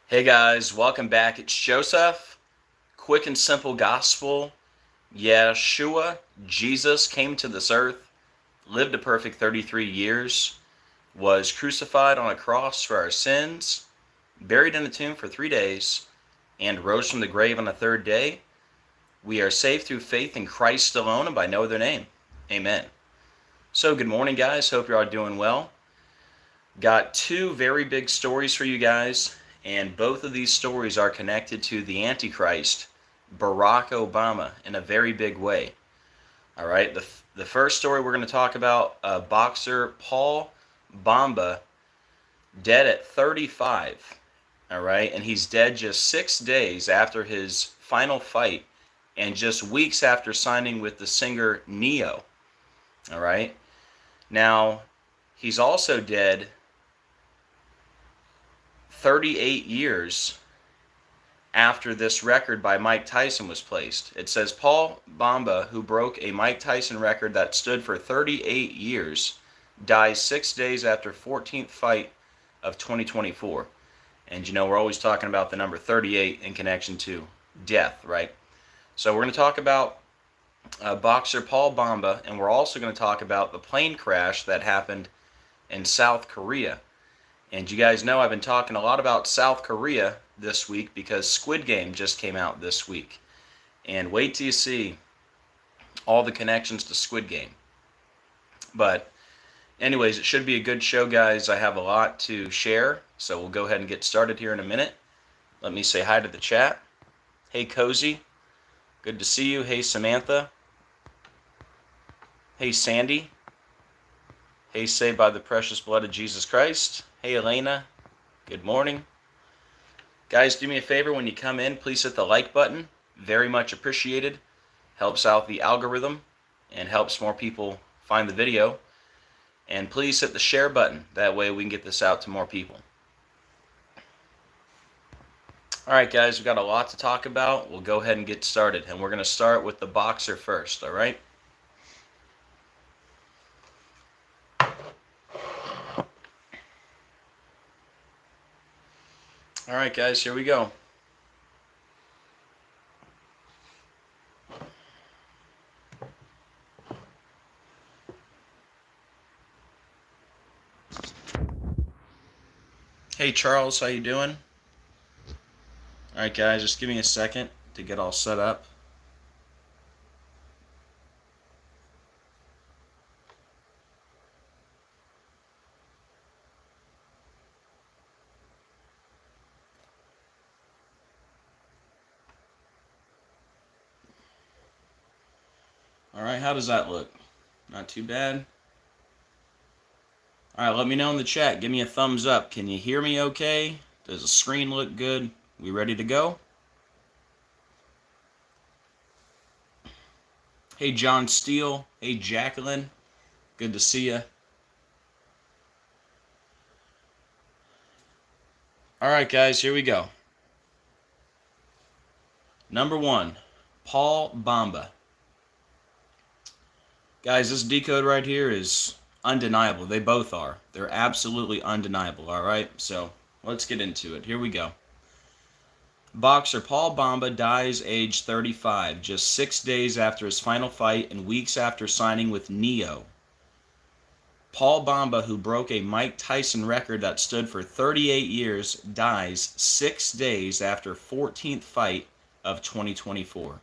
Hey guys, welcome back. It's Joseph. Quick and simple gospel. Yeshua, Jesus, came to this earth, lived a perfect 33 years, was crucified on a cross for our sins, buried in a tomb for 3 days, and rose from the grave on the third day. We are saved through faith in Christ alone and by no other name. Amen. So good morning, guys. Hope you're all doing well. Got two very big stories for you guys, and both of these stories are connected to the Antichrist, Barack Obama, in a very big way. All right, the first story we're going to talk about, boxer Paul Bamba, dead at 35. All right, and he's dead just 6 days after his final fight and just weeks after signing with the singer Neo. All right, now he's also dead 38 years after this record by Mike Tyson was placed. It says Paul Bamba, who broke a Mike Tyson record that stood for 38 years, dies 6 days after 14th fight of 2024. And you know, we're always talking about the number 38 in connection to death, right? So we're going to talk about boxer Paul Bamba, and we're also going to talk about the plane crash that happened in South Korea. And you guys know I've been talking a lot about South Korea this week because Squid Game just came out this week. And wait till you see all the connections to Squid Game. But anyways, it should be a good show, guys. I have a lot to share, so we'll go ahead and get started here in a minute. Let me say hi to the chat. Hey, Cozy. Good to see you. Hey, Samantha. Hey, Sandy. Hey, saved by the precious blood of Jesus Christ. Hey, Elena. Good morning. Guys, do me a favor when you come in, please hit the like button. Very much appreciated. Helps out the algorithm and helps more people find the video. And please hit the share button. That way we can get this out to more people. Alright guys, we've got a lot to talk about. We'll go ahead and get started. And we're going to start with the boxer first, alright? Alright guys, here we go. Hey Charles, how you doing? Alright guys, just give me a second to get all set up. Alright, how does that look? Not too bad. Alright, let me know in the chat. Give me a thumbs up. Can you hear me okay? Does the screen look good? We ready to go? Hey, John Steele. Hey, Jacqueline. Good to see you. Alright, guys, here we go. Number 1, Paul Bamba. Guys, this decode right here is undeniable. They both are. They're absolutely undeniable, alright? So, let's get into it. Here we go. Boxer Paul Bamba dies age 35, just 6 days after his final fight and weeks after signing with Neo. Paul Bamba, who broke a Mike Tyson record that stood for 38 years, dies 6 days after 14th fight of 2024.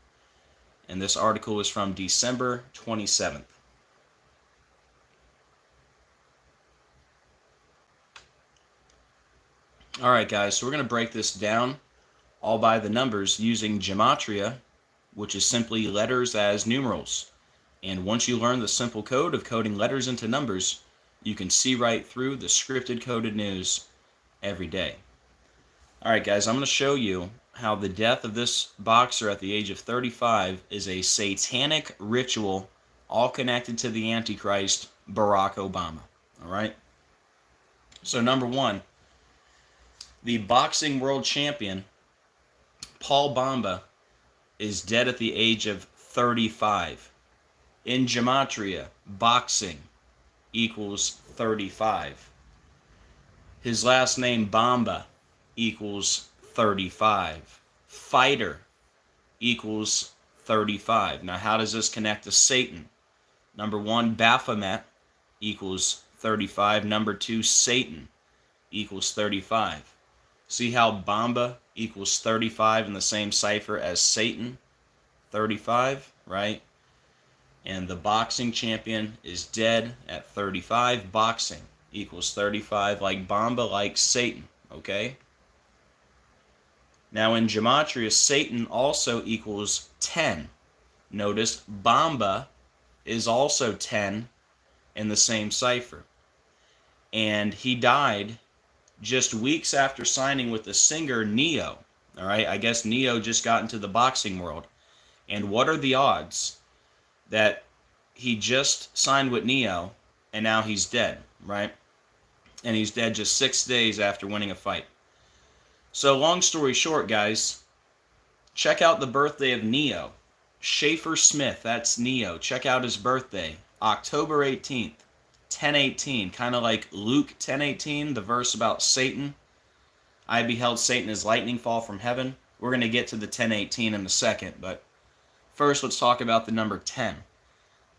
And this article is from December 27th. Alright guys, so we're going to break this down all by the numbers using gematria, which is simply letters as numerals. And once you learn the simple code of coding letters into numbers, you can see right through the scripted coded news every day. Alright guys, I'm going to show you how the death of this boxer at the age of 35 is a satanic ritual, all connected to the Antichrist, Barack Obama. Alright? So number 1, the boxing world champion, Paul Bamba, is dead at the age of 35. In gematria, boxing equals 35. His last name, Bamba, equals 35. Fighter equals 35. Now, how does this connect to Satan? Number 1, Baphomet equals 35. Number 2, Satan equals 35. See how Bamba equals 35 in the same cipher as Satan, 35, right? And the boxing champion is dead at 35. Boxing equals 35, like Bamba, like Satan, okay? Now in gematria, Satan also equals 10. Notice Bamba is also 10 in the same cipher. And he died just weeks after signing with the singer Neo. All right, I guess Neo just got into the boxing world. And what are the odds that he just signed with Neo and now he's dead, right? And he's dead just 6 days after winning a fight. So long story short, guys, check out the birthday of Neo. Schaefer Smith, that's Neo. Check out his birthday, October 18th, 10:18, kind of like Luke 10:18, the verse about Satan. I beheld Satan as lightning fall from heaven. We're going to get to the 10:18 in a second, but first let's talk about the number 10.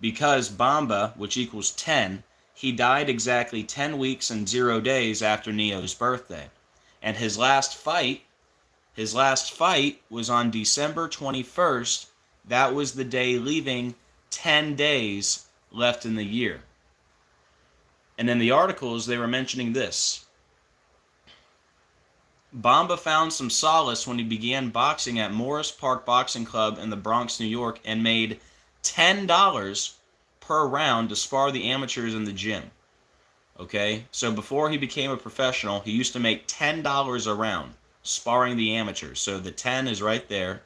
Because Bamba, which equals 10, he died exactly 10 weeks and 0 days after Neo's birthday. And his last fight was on December 21st. That was the day leaving 10 days left in the year. And in the articles, they were mentioning this. Bamba found some solace when he began boxing at Morris Park Boxing Club in the Bronx, New York, and made $10 per round to spar the amateurs in the gym. Okay, so before he became a professional, he used to make $10 a round sparring the amateurs. So the 10 is right there.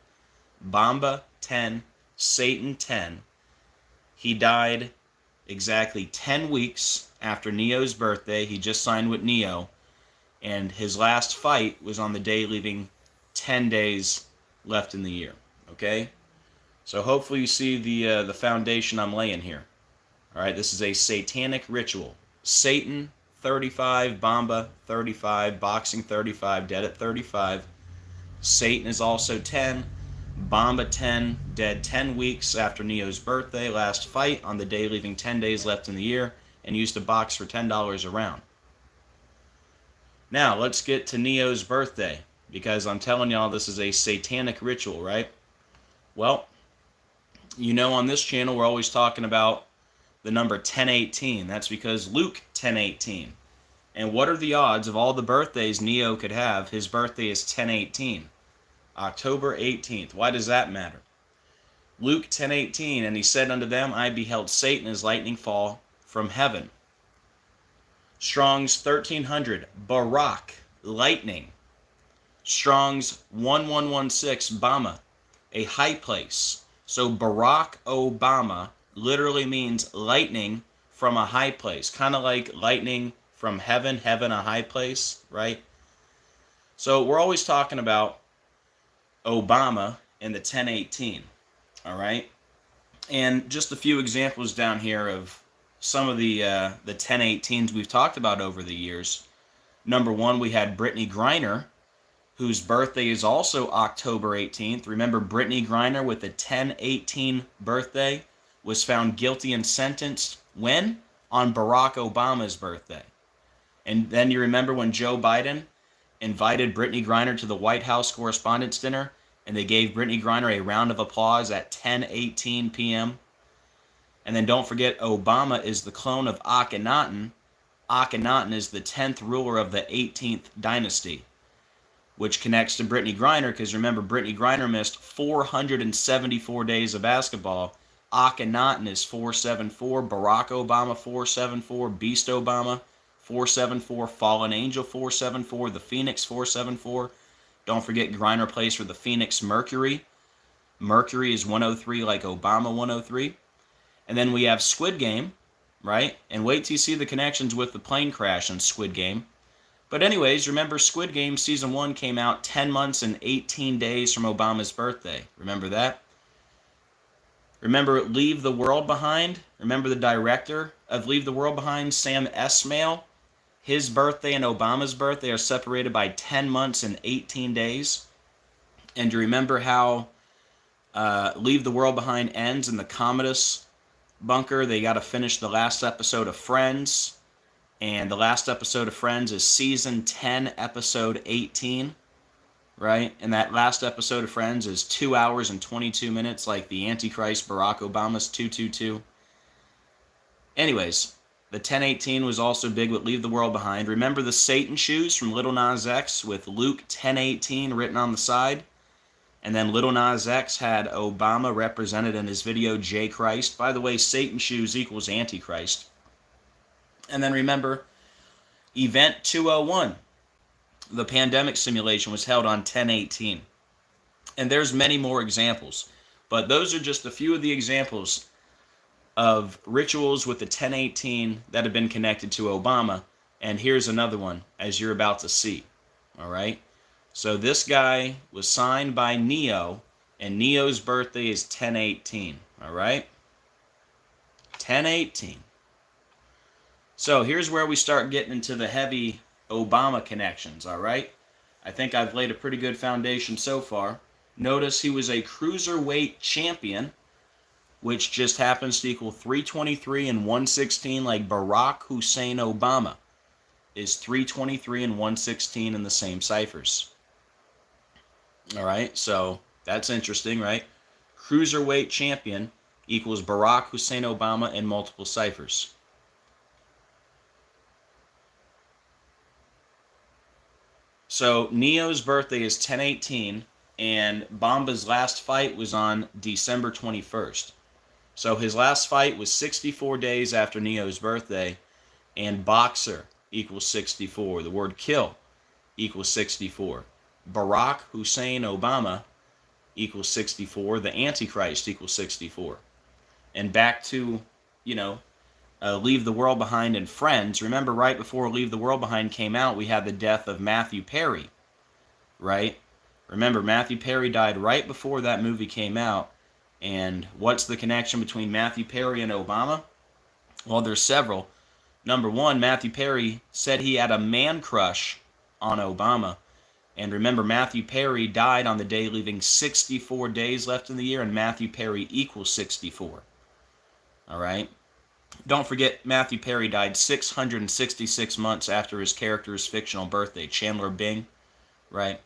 Bamba 10, Satan 10. He died exactly 10 weeks after Neo's birthday. He just signed with Neo, and his last fight was on the day leaving 10 days left in the year. Okay, so hopefully you see the foundation I'm laying here. All right, this is a satanic ritual. Satan 35, Bamba 35, boxing 35, dead at 35. Satan is also 10. Bamba 10, dead 10 weeks after Neo's birthday, last fight on the day leaving 10 days left in the year, and used to box for $10 a round. Now, let's get to Neo's birthday, because I'm telling y'all this is a satanic ritual, right? Well, you know on this channel we're always talking about the number 1018. That's because Luke 1018. And what are the odds of all the birthdays Neo could have? His birthday is 1018. October 18th. Why does that matter? Luke 10:18, and he said unto them, I beheld Satan as lightning fall from heaven. Strong's 1300, Barak, lightning. Strong's 1116, Bama, a high place. So Barack Obama literally means lightning from a high place, kind of like lightning from heaven, heaven a high place, right? So we're always talking about Obama in the 1018, all right? And just a few examples down here of some of the 1018s we've talked about over the years. Number one, we had Brittany Griner, whose birthday is also October 18th. Remember, Brittany Griner with the 1018 birthday was found guilty and sentenced when? On Barack Obama's birthday. And then you remember when Joe Biden invited Brittany Griner to the White House Correspondents' Dinner, and they gave Brittany Griner a round of applause at 10:18 p.m. And then don't forget, Obama is the clone of Akhenaten. Akhenaten is the 10th ruler of the 18th dynasty, which connects to Brittany Griner, because remember, Brittany Griner missed 474 days of basketball. Akhenaten is 474, Barack Obama 474, Beast Obama 474, Fallen Angel 474, the Phoenix 474. Don't forget, Griner plays for the Phoenix Mercury. Mercury is 103 like Obama 103. And then we have Squid Game, right? And wait till you see the connections with the plane crash in Squid Game. But anyways, remember Squid Game Season 1 came out 10 months and 18 days from Obama's birthday. Remember that? Remember Leave the World Behind? Remember the director of Leave the World Behind, Sam Esmail? his birthday and Obama's birthday are separated by 10 months and 18 days. And you remember how Leave the World Behind ends in the Commodus bunker? They got to finish the last episode of Friends. And the last episode of Friends is season 10, episode 18. Right? And that last episode of Friends is 2 hours and 22 minutes, like the Antichrist Barack Obama's 222. Anyways, the 10:18 was also big with Leave the World Behind. Remember the Satan shoes from Lil Nas X with Luke 10:18 written on the side? And then Lil Nas X had Obama represented in his video J Christ. By the way, Satan shoes equals Antichrist. And then remember, Event 201, the pandemic simulation, was held on 10:18. And there's many more examples, but those are just a few of the examples of rituals with the 10:18 that have been connected to Obama. And here's another one, as you're about to see. All right? So this guy was signed by Neo, and Neo's birthday is 10:18. All right? 10:18. So here's where we start getting into the heavy Obama connections. All right? I think I've laid a pretty good foundation so far. Notice he was a cruiserweight champion, which just happens to equal 323 and 116, like Barack Hussein Obama is 323 and 116 in the same ciphers. All right, so that's interesting, right? Cruiserweight champion equals Barack Hussein Obama in multiple ciphers. So Neo's birthday is 10:18, and Bamba's last fight was on December 21st. So his last fight was 64 days after Neo's birthday, and boxer equals 64. The word kill equals 64. Barack Hussein Obama equals 64. The Antichrist equals 64. And back to, Leave the World Behind and Friends. Remember, right before Leave the World Behind came out, we had the death of Matthew Perry, right? Remember, Matthew Perry died right before that movie came out. And what's the connection between Matthew Perry and Obama? Well, there's several. Number one, Matthew Perry said he had a man crush on Obama. And remember, Matthew Perry died on the day leaving 64 days left in the year, and Matthew Perry equals 64. All right? Don't forget, Matthew Perry died 666 months after his character's fictional birthday, Chandler Bing, right?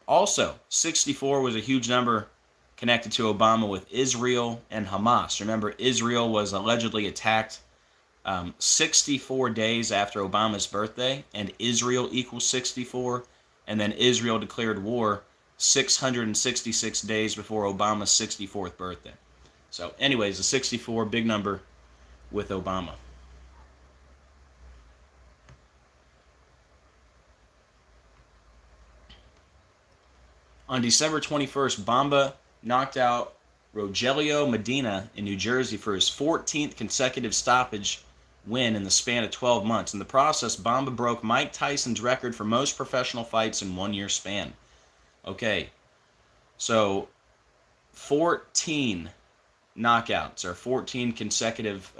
Also, 64 was a huge number connected to Obama with Israel and Hamas. Remember, Israel was allegedly attacked 64 days after Obama's birthday, and Israel equals 64, and then Israel declared war 666 days before Obama's 64th birthday. So anyways, the 64, big number with Obama. On December 21st, Bamba knocked out Rogelio Medina in New Jersey for his 14th consecutive stoppage win in the span of 12 months. In the process, Bamba broke Mike Tyson's record for most professional fights in 1 year span. Okay, so 14 knockouts, or 14 consecutive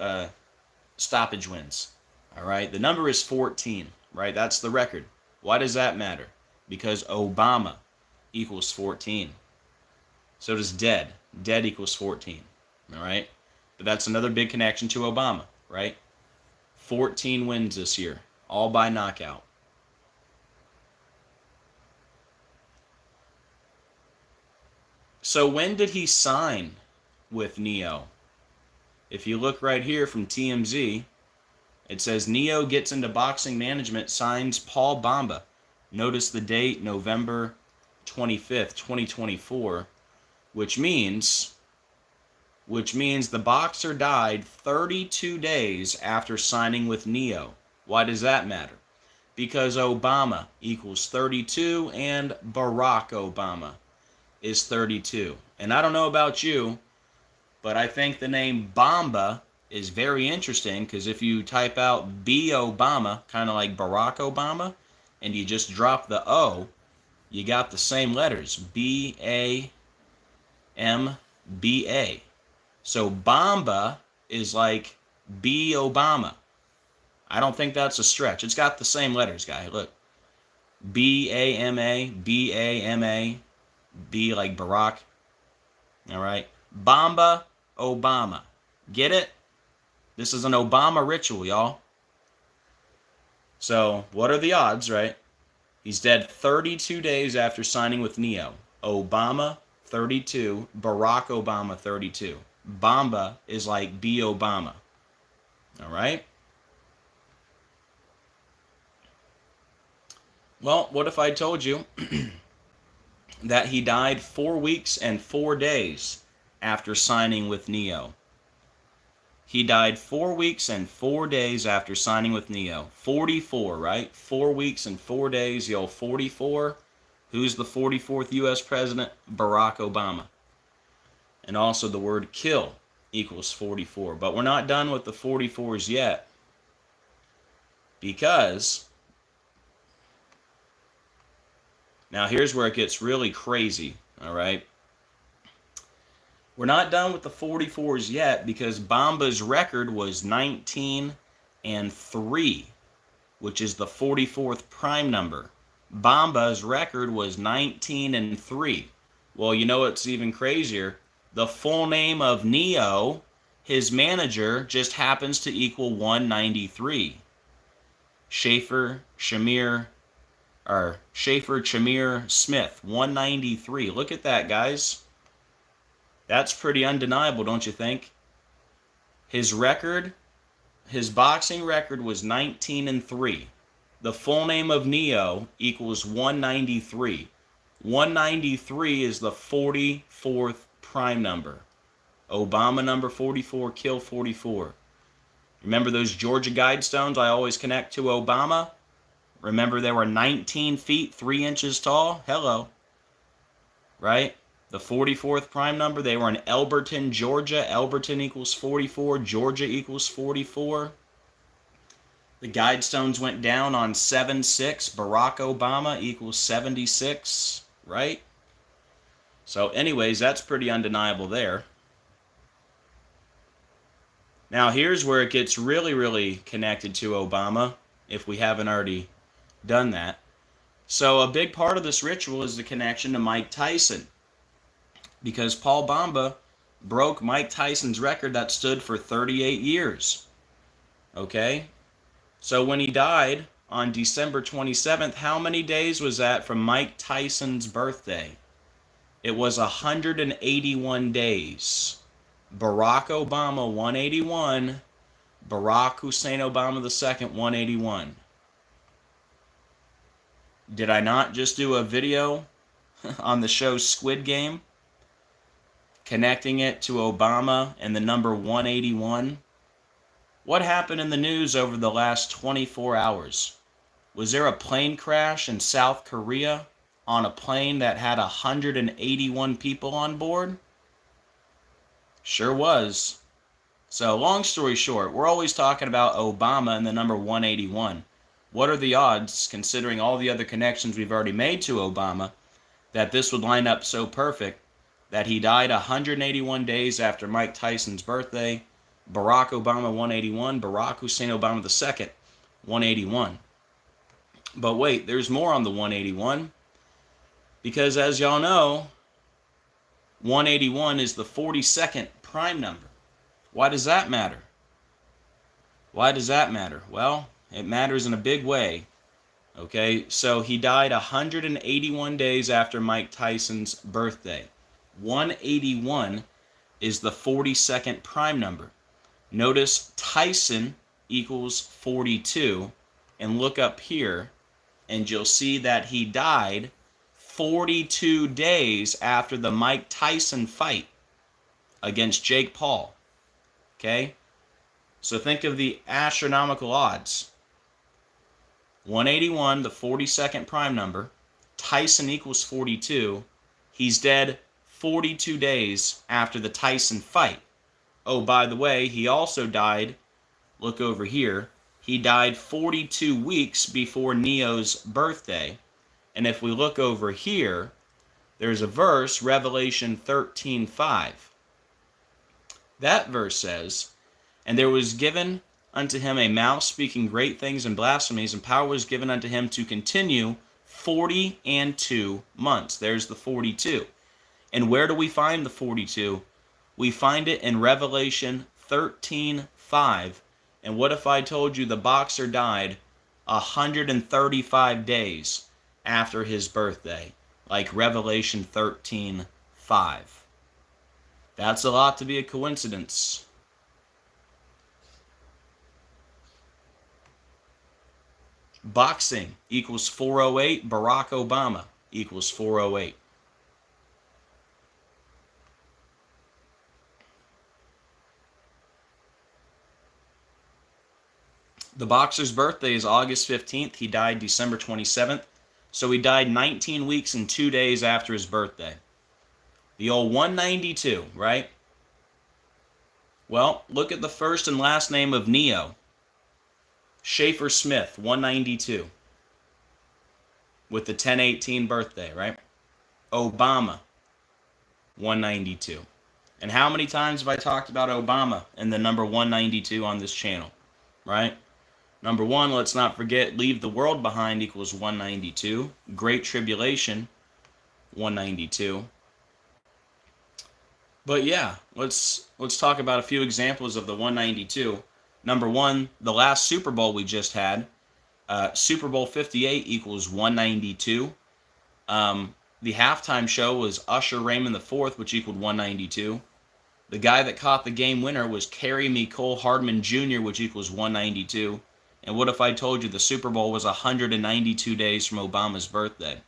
stoppage wins. All right, the number is 14, right? That's the record. Why does that matter? Because Obama equals 14. So does dead. Dead equals 14. All right? But that's another big connection to Obama, right? 14 wins this year, all by knockout. So when did he sign with Neo? If you look right here from TMZ, it says Neo gets into boxing management, signs Paul Bamba. Notice the date, November 25th, 2024, which means the boxer died 32 days after signing with Neo. Why does that matter? Because Obama equals 32 and Barack Obama is 32. And I don't know about you, but I think the name Bamba is very interesting, because if you type out B Obama, kind of like Barack Obama, and you just drop the O, you got the same letters, B-A-M-B-A. So Bamba is like B Obama. I don't think that's a stretch. It's got the same letters, guy. Look. B-A-M-A, B-A-M-A, B like Barack. All right. Bamba, Obama. Get it? This is an Obama ritual, y'all. So, what are the odds, right? He's dead 32 days after signing with Neo. Obama, 32. Barack Obama, 32. Bamba is like B. Obama. All right? Well, what if I told you that he died 4 weeks and 4 days after signing with Neo? He died 4 weeks and 4 days after signing with Neo. 44, right? 4 weeks and 4 days, yo, 44. Who's the 44th U.S. president? Barack Obama. And also the word kill equals 44. But we're not done with the 44s yet, because now here's where it gets really crazy, all right? We're not done with the 44s yet, because Bamba's record was 19-3, which is the 44th prime number. Bamba's record was 19-3. Well, you know what's even crazier? The full name of Neo, his manager, just happens to equal 193. Schaefer Shamir Smith, 193. Look at that, guys. That's pretty undeniable, don't you think? His record, his boxing record was 19-3. The full name of Neo equals 193. 193 is the 44th prime number. Obama number 44, kill 44. Remember those Georgia Guidestones I always connect to Obama? Remember they were 19 feet, 3 inches tall? Hello. Right? The 44th prime number, they were in Elberton, Georgia. Elberton equals 44. Georgia equals 44. The Guidestones went down on 7-6. Barack Obama equals 76. Right? So anyways, that's pretty undeniable there. Now here's where it gets really, really connected to Obama, if we haven't already done that. So a big part of this ritual is the connection to Mike Tyson, because Paul Bamba broke Mike Tyson's record that stood for 38 years. Okay? So when he died on December 27th, how many days was that from Mike Tyson's birthday? It was 181 days. Barack Obama, 181. Barack Hussein Obama II, 181. Did I not just do a video on the show Squid Game, connecting it to Obama and the number 181? What happened in the news over the last 24 hours? Was there a plane crash in South Korea on a plane that had 181 people on board? Sure was. So long story short, we're always talking about Obama and the number 181. What are the odds, considering all the other connections we've already made to Obama, that this would line up so perfect that he died 181 days after Mike Tyson's birthday? Barack Obama, 181. Barack Hussein Obama II, 181. But wait, there's more on the 181. Because as y'all know, 181 is the 42nd prime number. Why does that matter? Why does that matter? Well, it matters in a big way. Okay, so he died 181 days after Mike Tyson's birthday. 181 is the 42nd prime number. Notice Tyson equals 42, and look up here, and you'll see that he died 42 days after the Mike Tyson fight against Jake Paul. Okay? So think of the astronomical odds. 181, the 42nd prime number. Tyson equals 42. He's dead 42 days after the Tyson fight. Oh, by the way, he also died, look over here, he died 42 weeks before Neo's birthday. And if we look over here, there's a verse, Revelation 13:5. That verse says, "And there was given unto him a mouth speaking great things and blasphemies, and power was given unto him to continue 42 months. There's the 42. And where do we find the 42? We find it in Revelation 13:5. And what if I told you the boxer died 135 days after his birthday? Like Revelation 13:5. That's a lot to be a coincidence. Boxing equals 408. Barack Obama equals 408. The boxer's birthday is August 15th. He died December 27th. So he died 19 weeks and 2 days after his birthday. The old 192, right? Well, look at the first and last name of Neo. Schaefer Smith, 192. With the 10/18 birthday, right? Obama, 192. And how many times have I talked about Obama and the number 192 on this channel, right? Number one, let's not forget, leave the world behind equals 192. Great Tribulation, 192. But yeah, let's talk about a few examples of the 192. Number one, the last Super Bowl we just had, Super Bowl 58 equals 192. The halftime show was Usher Raymond IV, which equaled 192. The guy that caught the game winner was Kerry Me Cole Hardman Jr., which equals 192. And what if I told you the Super Bowl was 192 days from Obama's birthday?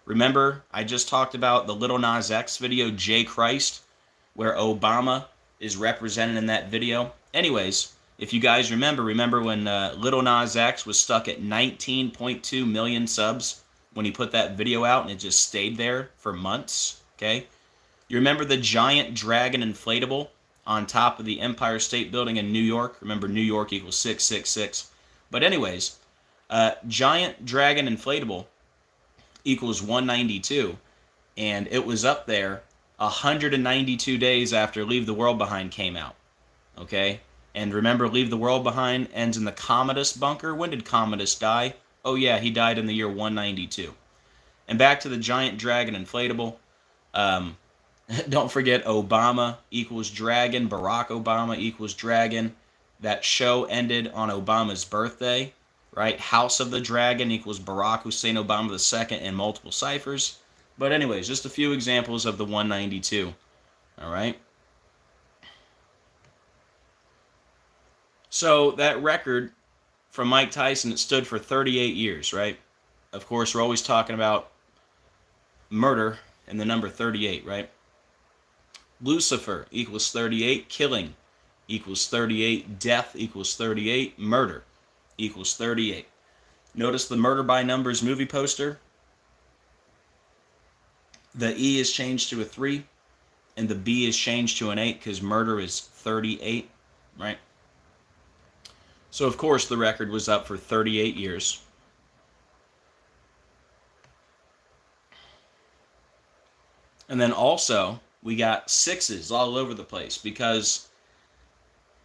Remember, I just talked about the Lil Nas X video, J Christ, where Obama is represented in that video. Anyways, if you guys remember when Lil Nas X was stuck at 19.2 million subs when he put that video out and it just stayed there for months, okay? You remember the giant dragon inflatable on top of the Empire State Building in New York? Remember, New York equals 666. But anyways, giant dragon inflatable equals 192, and it was up there 192 days after Leave the World Behind came out, okay? And remember, Leave the World Behind ends in the Commodus bunker. When did Commodus die? Oh yeah, he died in the year 192. And back to the giant dragon inflatable. Don't forget, Obama equals dragon. Barack Obama equals dragon. That show ended on Obama's birthday, right? House of the Dragon equals Barack Hussein Obama II in multiple ciphers. But anyways, just a few examples of the 192, all right? So that record from Mike Tyson, it stood for 38 years, right? Of course, we're always talking about murder and the number 38, right? Lucifer equals 38, killing equals 38, death equals 38, murder equals 38. Notice the Murder by Numbers movie poster. The E is changed to a 3, and the B is changed to an 8 because murder is 38, right? So, of course, the record was up for 38 years. And then also, we got 6s all over the place because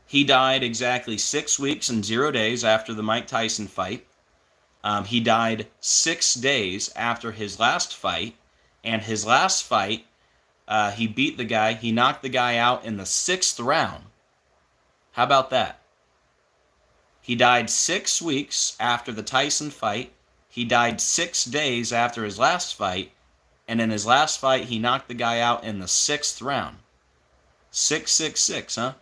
he died exactly 6 weeks and 0 days after the Mike Tyson fight. He died 6 days after his last fight. And his last fight, he beat the guy. He knocked the guy out in the 6th round. How about that? He died 6 weeks after the Tyson fight. He died 6 days after his last fight. And in his last fight, he knocked the guy out in the 6th round. 666, huh?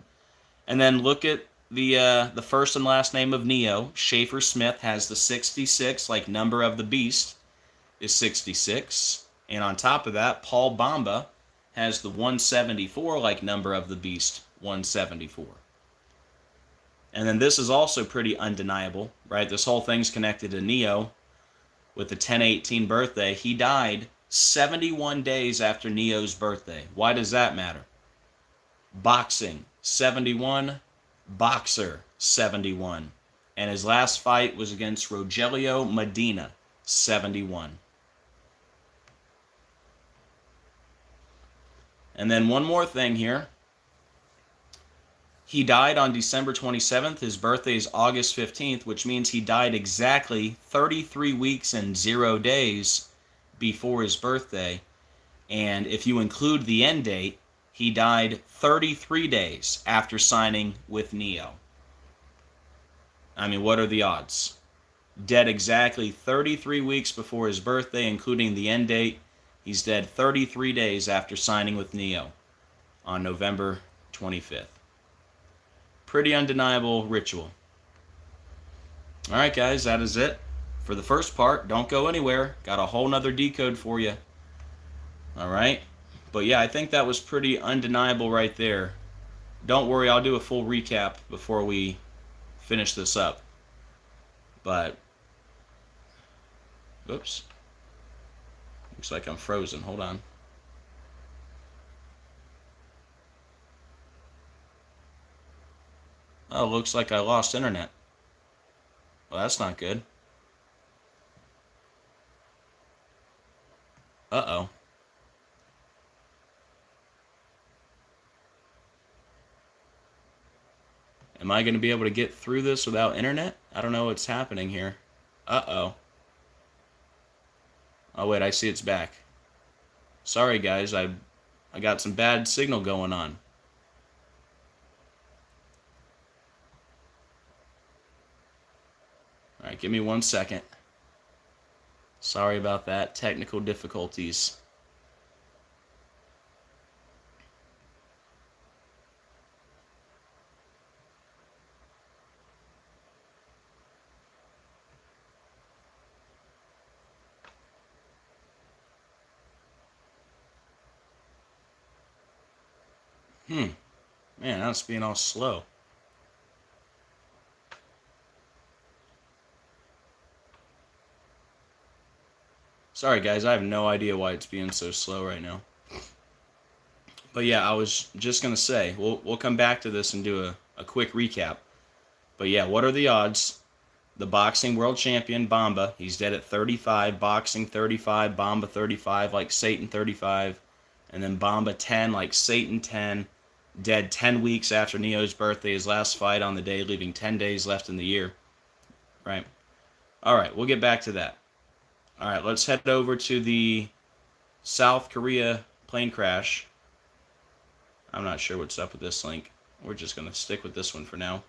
And then look at the first and last name of Neo. Schaefer Smith has the 66, like number of the beast is 66. And on top of that, Paul Bamba has the 174, like number of the beast, 174. And then this is also pretty undeniable, right? This whole thing's connected to Neo with the 10/18 birthday. He died 71 days after Neo's birthday. Why does that matter? Boxing, 71. Boxer, 71. And his last fight was against Rogelio Medina, 71. And then one more thing here. He died on December 27th. His birthday is August 15th, which means he died exactly 33 weeks and 0 days before his birthday. And if you include the end date, he died 33 days after signing with Neo. I mean, what are the odds? Dead exactly 33 weeks before his birthday, including the end date. He's dead 33 days after signing with Neo on November 25th. Pretty undeniable ritual. All right, guys, that is it for the first part. Don't go anywhere. Got a whole nother decode for you. All right. But yeah, I think that was pretty undeniable right there. Don't worry, I'll do a full recap before we finish this up. But, oops. Looks like I'm frozen. Hold on. Oh, looks like I lost internet. Well, that's not good. Uh-oh. Am I going to be able to get through this without internet? I don't know what's happening here. Uh-oh. Oh, wait, I see it's back. Sorry, guys, I got some bad signal going on. All right, give me 1 second. Sorry about that. Technical difficulties. Man, that's being all slow. Sorry, guys, I have no idea why it's being so slow right now. But yeah, I was just going to say, we'll come back to this and do a quick recap. But yeah, what are the odds? The boxing world champion, Bamba, he's dead at 35, boxing 35, Bamba 35, like Satan 35, and then Bamba 10, like Satan 10, dead 10 weeks after Neo's birthday, his last fight on the day, leaving 10 days left in the year. Right? All right, we'll get back to that. All right, let's head over to the South Korea plane crash. I'm not sure what's up with this link. We're just going to stick with this one for now.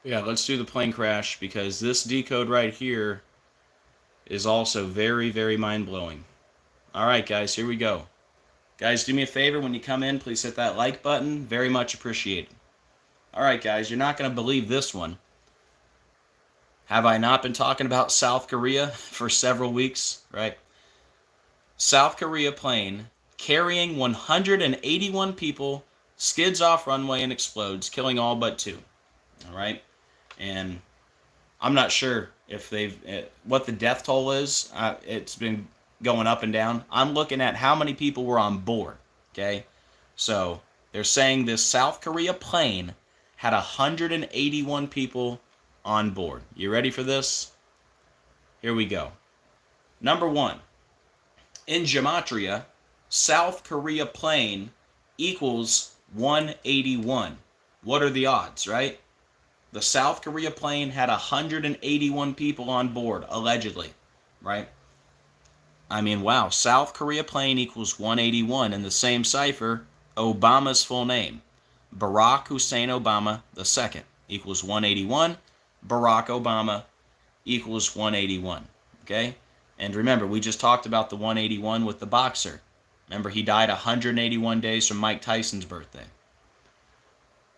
Yeah, let's do the plane crash because this decode right here is also very, very mind-blowing. All right, guys, here we go. Guys, do me a favor. When you come in, please hit that like button. Very much appreciated. All right, guys, you're not going to believe this one. Have I not been talking about South Korea for several weeks, right? South Korea plane carrying 181 people skids off runway and explodes, killing all but 2. All right? And I'm not sure if what the death toll is. It's been going up and down. I'm looking at how many people were on board, okay? So they're saying this South Korea plane had 181 people on board. You ready for this? Here we go. Number 1. In gematria, South Korea plane equals 181. What are the odds, right? The South Korea plane had 181 people on board, allegedly, right? I mean, wow, South Korea plane equals 181. In the same cipher, Obama's full name, Barack Hussein Obama II, equals 181. Barack Obama equals 181, okay? And remember, we just talked about the 181 with the boxer. Remember, he died 181 days from Mike Tyson's birthday.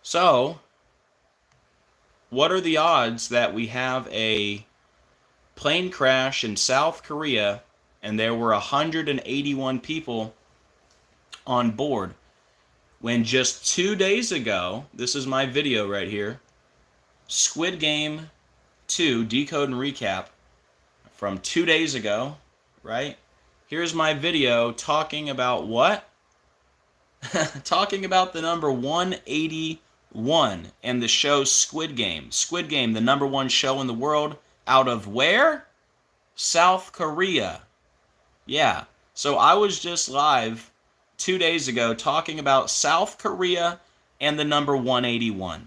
So, what are the odds that we have a plane crash in South Korea and there were 181 people on board when just 2 days ago, this is my video right here, Squid Game 2 Decode and Recap from 2 days ago, right? Here's my video talking about what? Talking about the number 181 and the show Squid Game. Squid Game, the number 1 show in the world, out of where? South Korea. Yeah, so I was just live 2 days ago talking about South Korea and the number 181.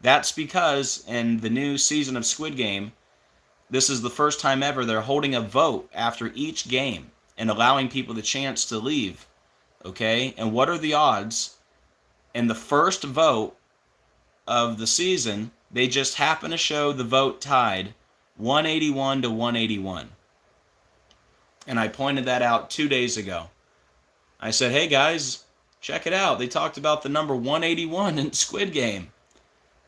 That's because in the new season of Squid Game, this is the first time ever they're holding a vote after each game and allowing people the chance to leave. Okay? And what are the odds? In the first vote of the season, they just happen to show the vote tied 181 to 181. And I pointed that out 2 days ago. I said, hey guys, check it out. They talked about the number 181 in Squid Game.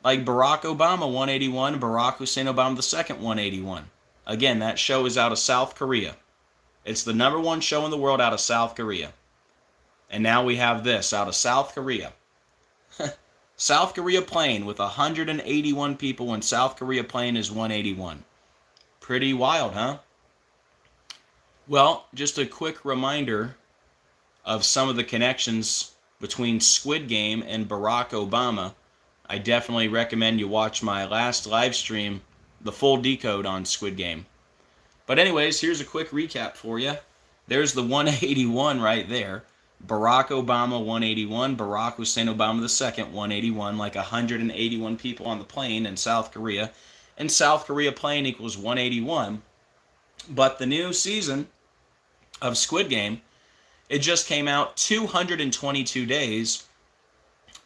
Like Barack Obama 181, Barack Hussein Obama II 181. Again, that show is out of South Korea. It's the number one show in the world out of South Korea. And now we have this out of South Korea. South Korea plane with 181 people when South Korea plane is 181. Pretty wild, huh? Well, just a quick reminder of some of the connections between Squid Game and Barack Obama. I definitely recommend you watch my last live stream, the full decode on Squid Game. But anyways, here's a quick recap for you. There's the 181 right there. Barack Obama 181, Barack Hussein Obama II 181, like 181 people on the plane in South Korea. And South Korea plane equals 181. But the new season of Squid Game, it just came out 222 days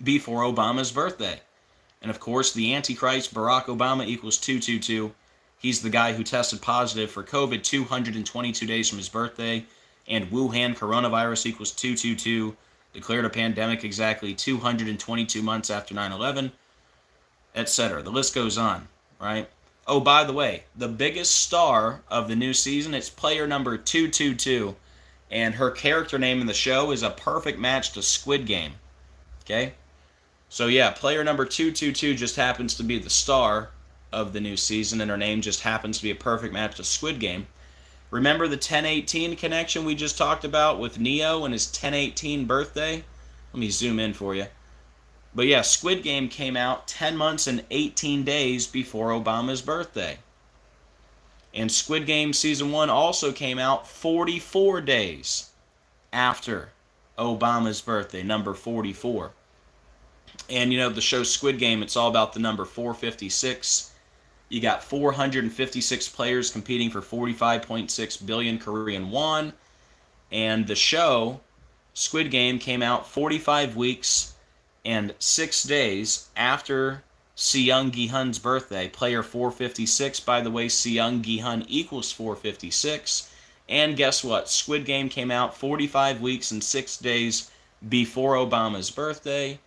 before Obama's birthday. And of course, the Antichrist, Barack Obama, equals 222. He's the guy who tested positive for COVID 222 days from his birthday. And Wuhan coronavirus equals 222. Declared a pandemic exactly 222 months after 9/11, etc. The list goes on, right? Oh, by the way, the biggest star of the new season is player number 222. And her character name in the show is a perfect match to Squid Game. Okay? So yeah, player number 222 just happens to be the star of the new season, and her name just happens to be a perfect match to Squid Game. Remember the 1018 connection we just talked about with Neo and his 1018 birthday? Let me zoom in for you. But yeah, Squid Game came out 10 months and 18 days before Obama's birthday. And Squid Game Season 1 also came out 44 days after Obama's birthday, number 44. And you know, the show Squid Game, it's all about the number 456. You got 456 players competing for 45.6 billion Korean won. And the show, Squid Game, came out 45 weeks and 6 days after Seung Gi-hun's birthday. Player 456, by the way, Seung Gi-hun equals 456. And guess what? Squid Game came out 45 weeks and 6 days before Obama's birthday.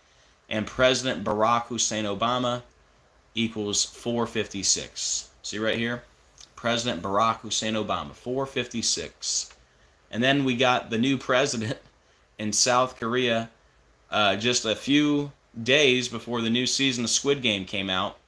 And President Barack Hussein Obama equals 456. See right here? President Barack Hussein Obama, 456. And then we got the new president in South Korea just a few days before the new season of Squid Game came out.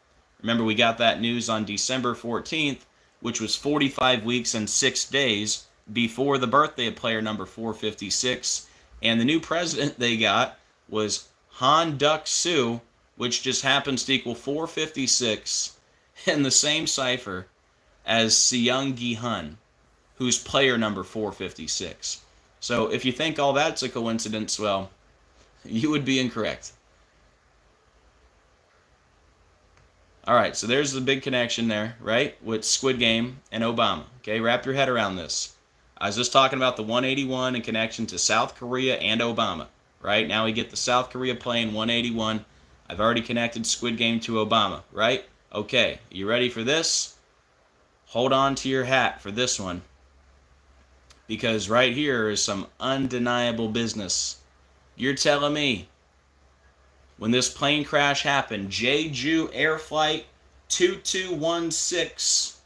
Remember, we got that news on December 14th, which was 45 weeks and 6 days before the birthday of player number 456. And the new president they got was Han Duck-soo, which just happens to equal 456 in the same cipher as Seung Gi-hun, who's player number 456. So if you think all that's a coincidence, well, you would be incorrect. All right, so there's the big connection there, right, with Squid Game and Obama. Okay, wrap your head around this. I was just talking about the 181 in connection to South Korea and Obama, right? Now we get the South Korea plane 181. I've already connected Squid Game to Obama, right? Okay, you ready for this? Hold on to your hat for this one, because right here is some undeniable business. You're telling me when this plane crash happened, Jeju Air Flight 2216,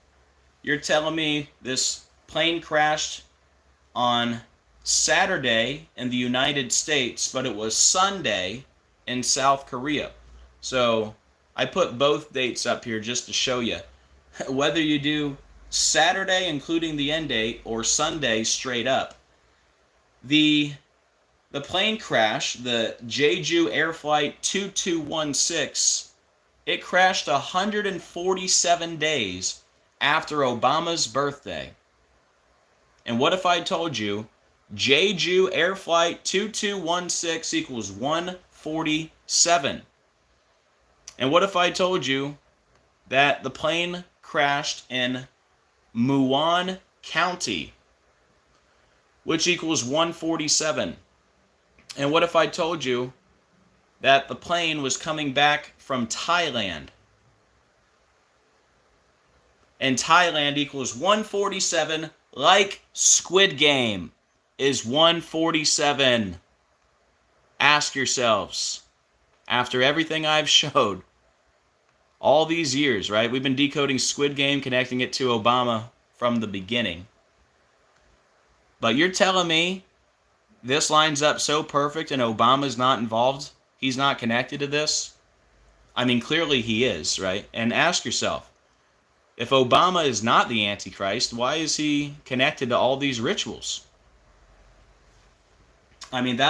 you're telling me this plane crashed on Saturday in the United States, but it was Sunday in South Korea. So I put both dates up here just to show you. Whether you do Saturday including the end date or Sunday straight up, the plane crash, the Jeju Air Flight 2216, it crashed 147 days after Obama's birthday. And what if I told you Jeju Air Flight 2216 equals 147? 247. And what if I told you that the plane crashed in Muan County, which equals 147? And what if I told you that the plane was coming back from Thailand, and Thailand equals 147, like Squid Game is 147? Ask yourselves, after everything I've showed, all these years, right? We've been decoding Squid Game, connecting it to Obama from the beginning. But you're telling me this lines up so perfect and Obama's not involved? He's not connected to this? I mean, clearly he is, right? And ask yourself, if Obama is not the Antichrist, why is he connected to all these rituals? I mean,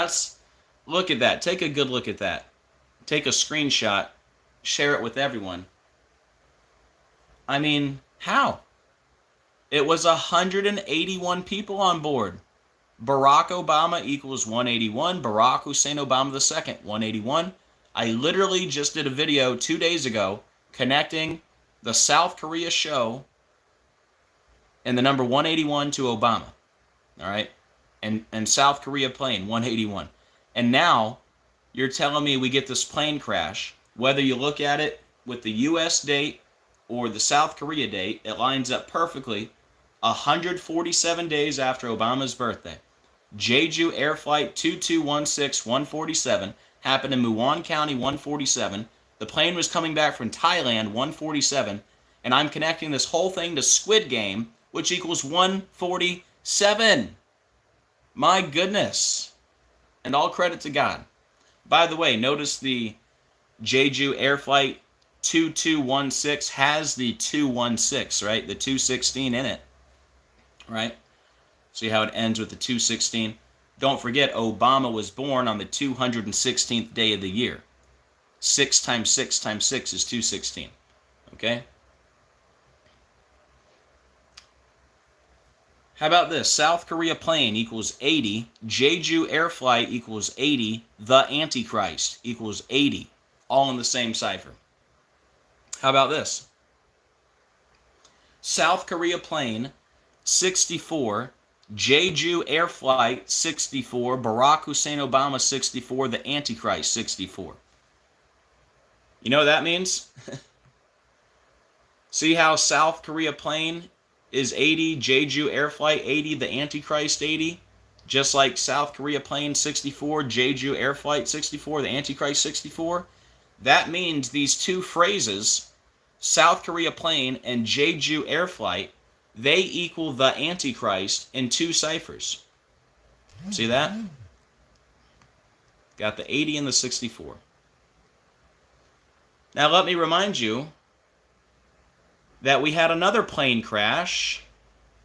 look at that. Take a good look at that. Take a screenshot, share it with everyone. I mean, how? It was 181 people on board. Barack Obama equals 181. Barack Hussein Obama II, 181. I literally just did a video 2 days ago connecting the South Korea show and the number 181 to Obama. All right? And South Korea plane, 181. And now you're telling me we get this plane crash. Whether you look at it with the U.S. date or the South Korea date, it lines up perfectly 147 days after Obama's birthday. Jeju Air Flight 2216-147 happened in Muan County, 147. The plane was coming back from Thailand, 147. And I'm connecting this whole thing to Squid Game, which equals 147. My goodness. And all credit to God. By the way, notice the Jeju Air Flight 2216 has the 216, right? The 216 in it, right? See how it ends with the 216? Don't forget, Obama was born on the 216th day of the year. 6 times 6 times 6 is 216, okay? How about this? South Korea plane equals 80. Jeju Air Flight equals 80. The Antichrist equals 80. All in the same cipher. How about this? South Korea plane 64. Jeju Air Flight 64. Barack Hussein Obama 64. The Antichrist 64. You know what that means? See how South Korea plane is 80, Jeju Air Flight 80, the Antichrist 80? Just like South Korea plane 64, Jeju Air Flight 64, the Antichrist 64? That means these two phrases, South Korea plane and Jeju Air Flight, they equal the Antichrist in 2 ciphers. See that? Got the 80 and the 64. Now let me remind you that we had another plane crash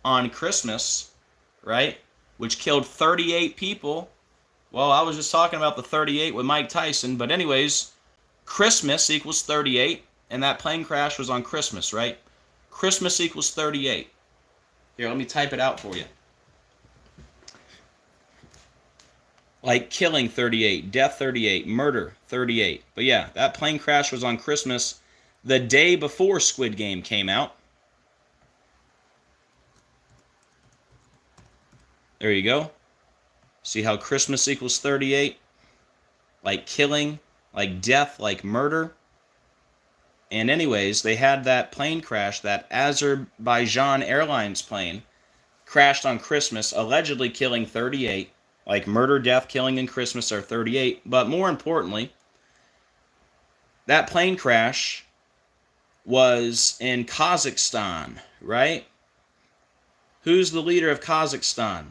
on Christmas, right? Which killed 38 people. Well, I was just talking about the 38 with Mike Tyson. But anyways, Christmas equals 38. And that plane crash was on Christmas, right? Christmas equals 38. Here, let me type it out for you. Like killing 38, death 38, murder 38. But yeah, that plane crash was on Christmas, the day before Squid Game came out. There you go. See how Christmas equals 38? Like killing, like death, like murder. And anyways, they had that plane crash, that Azerbaijan Airlines plane, crashed on Christmas, allegedly killing 38. Like murder, death, killing, and Christmas are 38. But more importantly, that plane crash was in Kazakhstan, right? Who's the leader of Kazakhstan?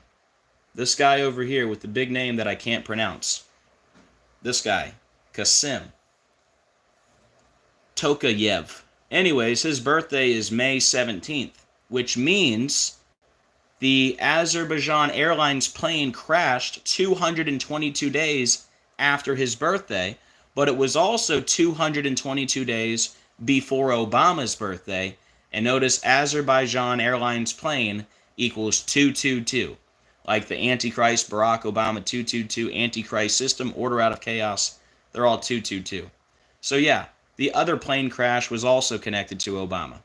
This guy over here with the big name that I can't pronounce. This guy, Kasim Tokayev. Anyways, his birthday is May 17th, which means the Azerbaijan Airlines plane crashed 222 days after his birthday, but it was also 222 days before Obama's birthday. And notice Azerbaijan Airlines plane equals 222. Like the Antichrist, Barack Obama 222, Antichrist system, order out of chaos, They're all 222. So yeah, the other plane crash was also connected to Obama.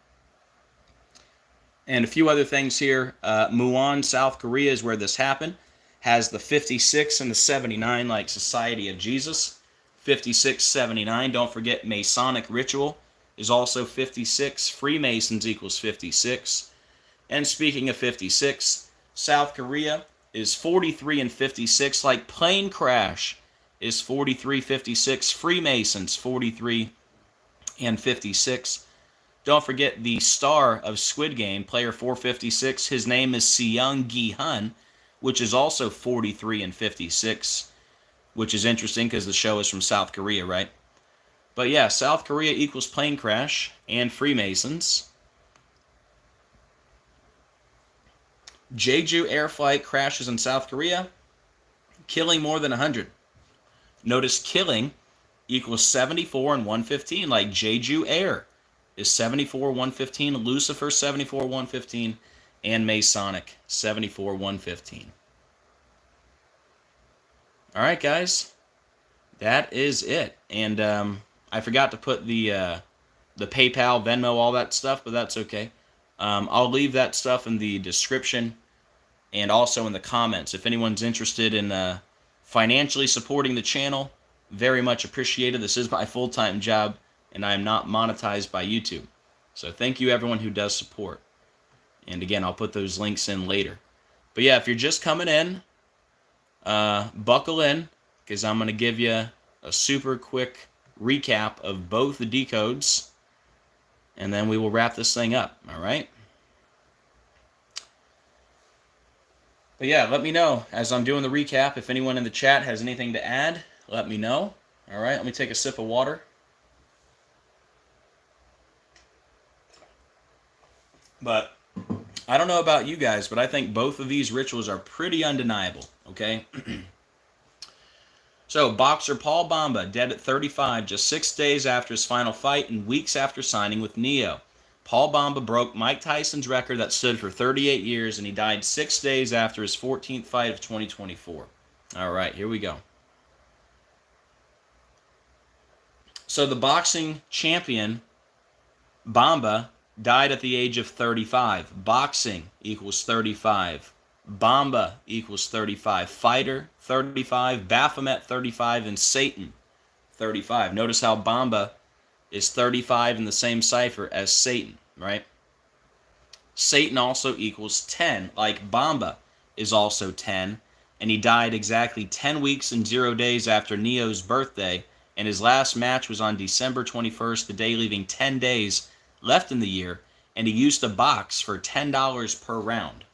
And a few other things here. Muon, South Korea is where this happened. Has the 56 and the 79 like Society of Jesus. 5679. Don't forget Masonic ritual is also 56. Freemasons equals 56. And speaking of 56, South Korea is 43 and 56. Like plane crash is 43, 56. Freemasons 43 and 56. Don't forget the star of Squid Game, player 456. His name is Seung Gi-hun, which is also 43 and 56, which is interesting because the show is from South Korea, right? But yeah, South Korea equals plane crash and Freemasons. Jeju air flight crashes in South Korea, killing more than 100. Notice killing equals 74 and 115, like Jeju Air is 74, 115, Lucifer 74, 115, and Masonic 74, 115. All right, guys, that is it. And I forgot to put the PayPal, Venmo, all that stuff, but that's okay. I'll leave that stuff in the description and also in the comments. If anyone's interested in financially supporting the channel, very much appreciated. This is my full-time job, and I am not monetized by YouTube. So thank you everyone who does support. And again, I'll put those links in later. But yeah, if you're just coming in, buckle in, because I'm going to give you a super quick recap of both the decodes, and then we will wrap this thing up, all right? But yeah, let me know as I'm doing the recap. If anyone in the chat has anything to add, let me know. All right, let me take a sip of water. But I don't know about you guys, but I think both of these rituals are pretty undeniable, okay? So, boxer Paul Bamba, dead at 35, just 6 days after his final fight and weeks after signing with Neo. Paul Bamba broke Mike Tyson's record that stood for 38 years, and he died 6 days after his 14th fight of 2024. All right, here we go. So the boxing champion, Bamba, died at the age of 35. Boxing equals 35. Bamba equals 35. Fighter, 35. Baphomet, 35. And Satan, 35. Notice how Bamba is 35 in the same cipher as Satan, right? Satan also equals 10, like Bamba is also 10, and he died exactly 10 weeks and 0 days after Neo's birthday, and his last match was on December 21st, the day leaving 10 days left in the year, and he used to box for $10 per round.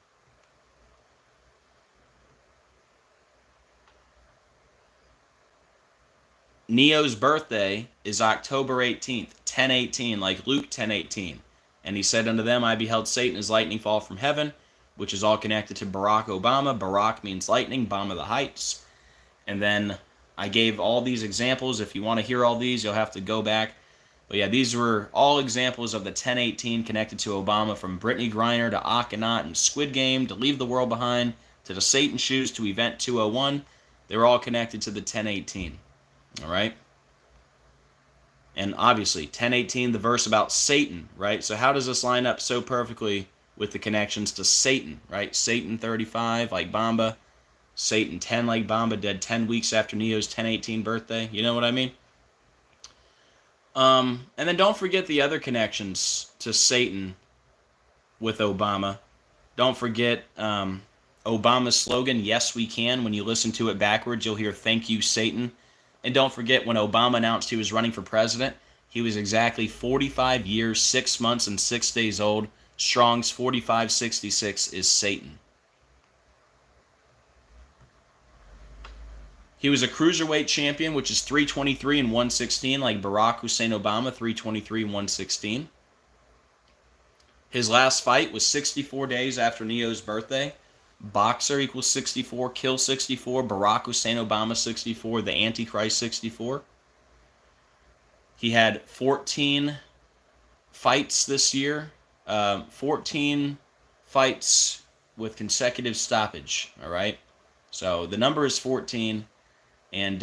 Neo's birthday is October 18th, 10:18, like Luke 10:18. And he said unto them, I beheld Satan as lightning fall from heaven, which is all connected to Barack Obama. Barack means lightning, Bama the heights. And then I gave all these examples. If you want to hear all these, you'll have to go back. But yeah, these were all examples of the 10:18 connected to Obama, from Brittany Griner to Akhenaten and Squid Game to Leave the World Behind to the Satan Shoes to Event 201. They were all connected to the 10:18. All right? And obviously, 10:18, the verse about Satan, right? So how does this line up so perfectly with the connections to Satan, right? Satan 35, like Bamba. Satan 10, like Bamba, dead 10 weeks after Neo's 10:18 birthday. You know what I mean? And then don't forget the other connections to Satan with Obama. Don't forget Obama's slogan, Yes We Can. When you listen to it backwards, you'll hear Thank You, Satan. And don't forget, when Obama announced he was running for president, he was exactly 45 years, 6 months, and 6 days old. Strong's 4566 is Satan. He was a cruiserweight champion, which is 323 and 116, like Barack Hussein Obama, 323 and 116. His last fight was 64 days after Neo's birthday. Boxer equals 64, kill 64, Barack Hussein Obama 64, the Antichrist 64. He had 14 fights this year, 14 fights with consecutive stoppage, all right? So the number is 14, and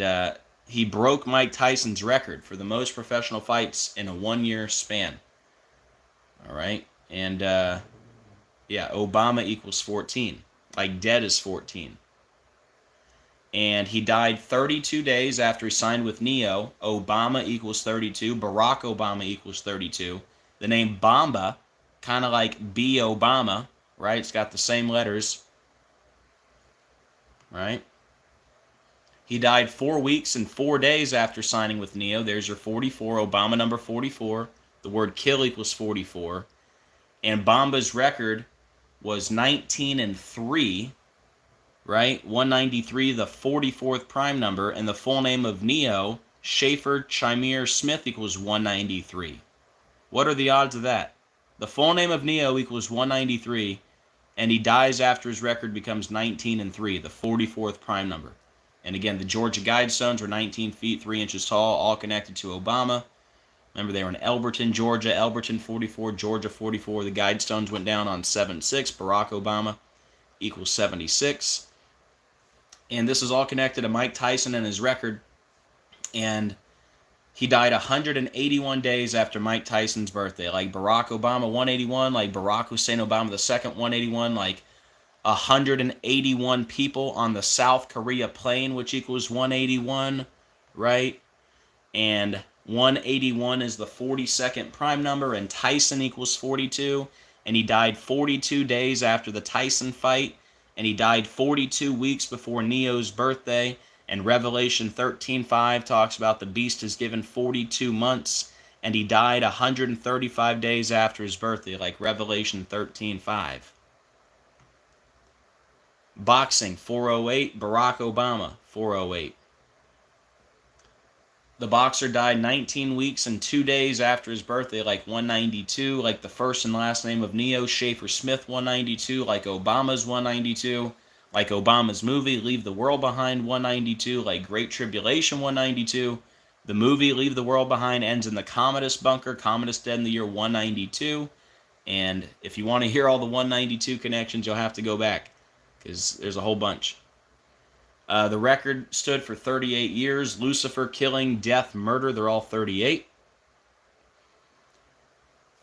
he broke Mike Tyson's record for the most professional fights in a 1-year span. All right. And, yeah, Obama equals 14. Like dead is 14. And he died 32 days after he signed with Neo. Obama equals 32. Barack Obama equals 32. The name Bamba, kind of like B. Obama, right? It's got the same letters, right? He died 4 weeks and 4 days after signing with Neo. There's your 44, Obama number 44. The word kill equals 44. And Bamba's record was 19-3, right? 193, the 44th prime number, and the full name of Neo, Schaefer Chimere Smith, equals 193. What are the odds of that? The full name of Neo equals 193, and he dies after his record becomes 19-3, the 44th prime number. And again, the Georgia Guidestones were 19 feet, 3 inches tall, all connected to Obama. Remember, they were in Elberton, Georgia. Elberton 44, Georgia 44. The Guidestones went down on 7-6. Barack Obama equals 76. And this is all connected to Mike Tyson and his record. And he died 181 days after Mike Tyson's birthday. Like Barack Obama, 181. Like Barack Hussein Obama II, 181. Like 181 people on the South Korea plane, which equals 181, right? And 181 is the 42nd prime number, and Tyson equals 42. And he died 42 days after the Tyson fight, and he died 42 weeks before Neo's birthday. And Revelation 13:5 talks about the beast is given 42 months, and he died 135 days after his birthday, like Revelation 13:5. Boxing, 408. Barack Obama, 408. The boxer died 19 weeks and 2 days after his birthday, like 192, like the first and last name of Neo, Schaefer Smith, 192, like Obama's 192, like Obama's movie, Leave the World Behind, 192, like Great Tribulation, 192. The movie, Leave the World Behind, ends in the Commodus bunker. Commodus dead in the year 192. And if you want to hear all the 192 connections, you'll have to go back, because there's a whole bunch. The record stood for 38 years. Lucifer, killing, death, murder, they're all 38.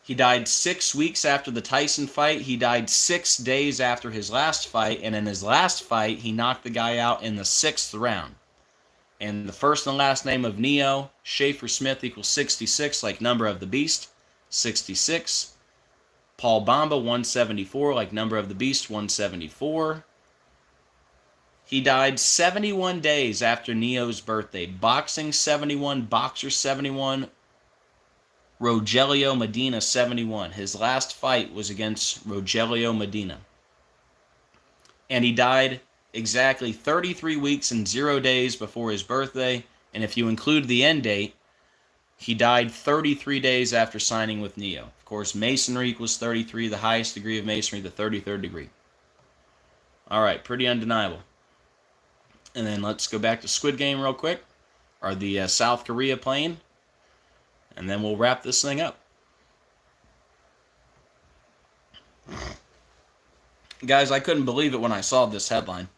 He died 6 weeks after the Tyson fight. He died 6 days after his last fight. And in his last fight, he knocked the guy out in the 6th round. And the first and last name of Neo, Schaefer Smith, equals 66, like number of the beast, 66. Paul Bamba, 174, like number of the beast, 174. He died 71 days after Neo's birthday. Boxing, 71. Boxer, 71. Rogelio Medina, 71. His last fight was against Rogelio Medina. And he died exactly 33 weeks and 0 days before his birthday. And if you include the end date, he died 33 days after signing with Neo. Of course, Masonry equals 33, the highest degree of Masonry, the 33rd degree. All right, pretty undeniable. And then let's go back to Squid Game real quick, or the South Korea plane, and then we'll wrap this thing up. Guys, I couldn't believe it when I saw this headline.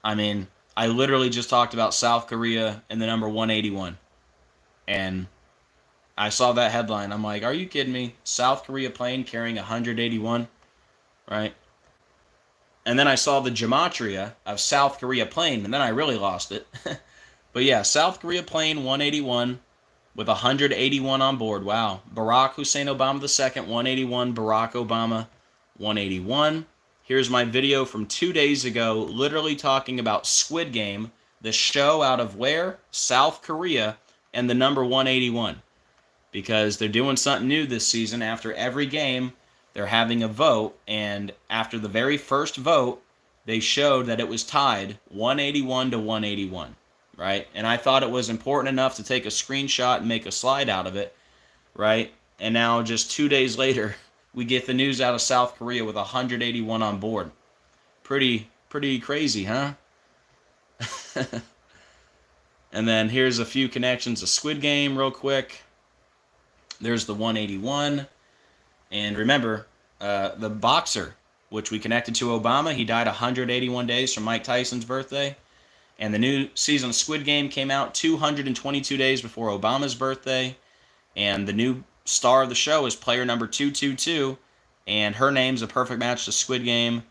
I mean, I literally just talked about South Korea and the number 181. And I saw that headline. I'm like, are you kidding me? South Korea plane carrying 181, right? And then I saw the gematria of South Korea plane, and then I really lost it. But yeah, South Korea plane 181 with 181 on board. Wow. Barack Hussein Obama II, 181. Barack Obama, 181. Here's my video from 2 days ago, literally talking about Squid Game, the show out of where? South Korea, and the number 181. Because they're doing something new this season. After every game, they're having a vote, and after the very first vote, they showed that it was tied 181 to 181, right? And I thought it was important enough to take a screenshot and make a slide out of it, right? And now just 2 days later, we get the news out of South Korea with 181 on board. Pretty crazy, huh? And then here's a few connections to Squid Game real quick. There's the 181. And remember, the boxer, which we connected to Obama, he died 181 days from Mike Tyson's birthday. And the new season of Squid Game came out 222 days before Obama's birthday. And the new star of the show is player number 222. And her name's a perfect match to Squid Game.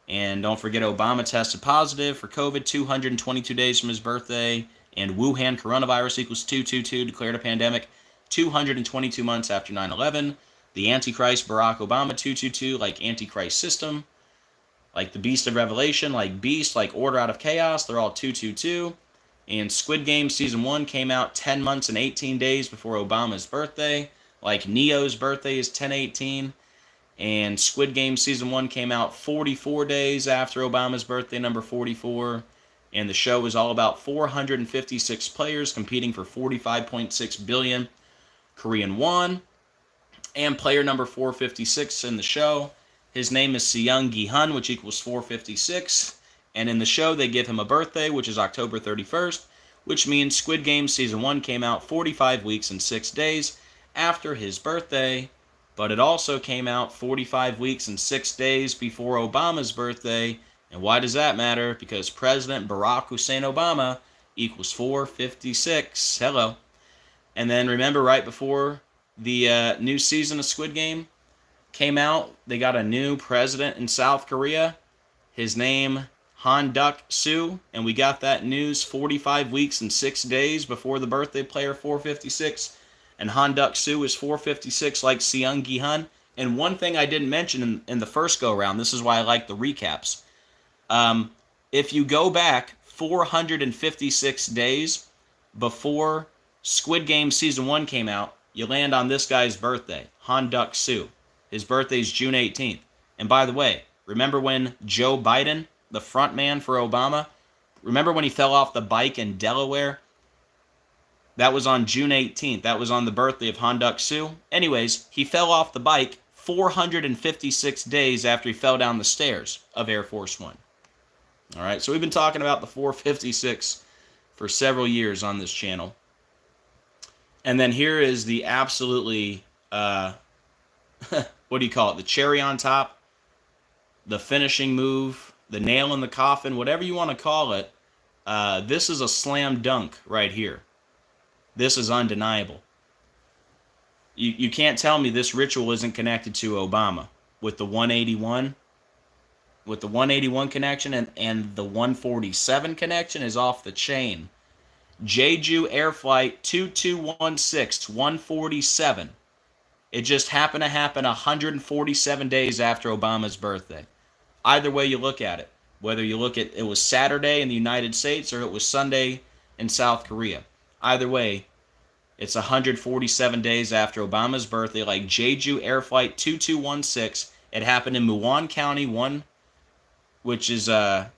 And don't forget, Obama tested positive for COVID 222 days from his birthday. And Wuhan coronavirus equals 222, declared a pandemic 222 months after 9/11. The Antichrist, Barack Obama 222, like Antichrist system. Like the Beast of Revelation, like Beast, like Order out of Chaos, they're all 222. And Squid Game Season 1 came out 10 months and 18 days before Obama's birthday. Like Neo's birthday is 10/18. And Squid Game Season 1 came out 44 days after Obama's birthday, number 44. And the show was all about 456 players competing for 45.6 billion Korean won. And player number 456 in the show, his name is Seung Gi-hun, which equals 456. And in the show, they give him a birthday, which is October 31st, which means Squid Game Season 1 came out 45 weeks and 6 days after his birthday. But it also came out 45 weeks and 6 days before Obama's birthday. And why does that matter? Because President Barack Hussein Obama equals 456. Hello. And then remember, right before the new season of Squid Game came out, they got a new president in South Korea. His name, Han Duck-soo. And we got that news 45 weeks and 6 days before the birthday player 456. And Han Duck-soo is 456 like Seung Gi-hun. And one thing I didn't mention in the first go-around, this is why I like the recaps. If you go back 456 days before Squid Game Season 1 came out, you land on this guy's birthday, Han Duck-soo. His birthday is June 18th. And by the way, remember when Joe Biden, the front man for Obama, remember when he fell off the bike in Delaware? That was on June 18th. That was on the birthday of Han Duck-soo. Anyways, he fell off the bike 456 days after he fell down the stairs of Air Force One. All right, so we've been talking about the 456 for several years on this channel. And then here is the absolutely, what do you call it? The cherry on top, the finishing move, the nail in the coffin, whatever you want to call it. This is a slam dunk right here. This is undeniable. You can't tell me this ritual isn't connected to Obama with the 181. With the 181 connection and the 147 connection is off the chain. Jeju Air Flight 2216, 147. It just happened to happen 147 days after Obama's birthday. Either way you look at it, whether you look at it was Saturday in the United States or it was Sunday in South Korea. Either way, it's 147 days after Obama's birthday, like Jeju Air Flight 2216. It happened in Muwon County, which is, sorry,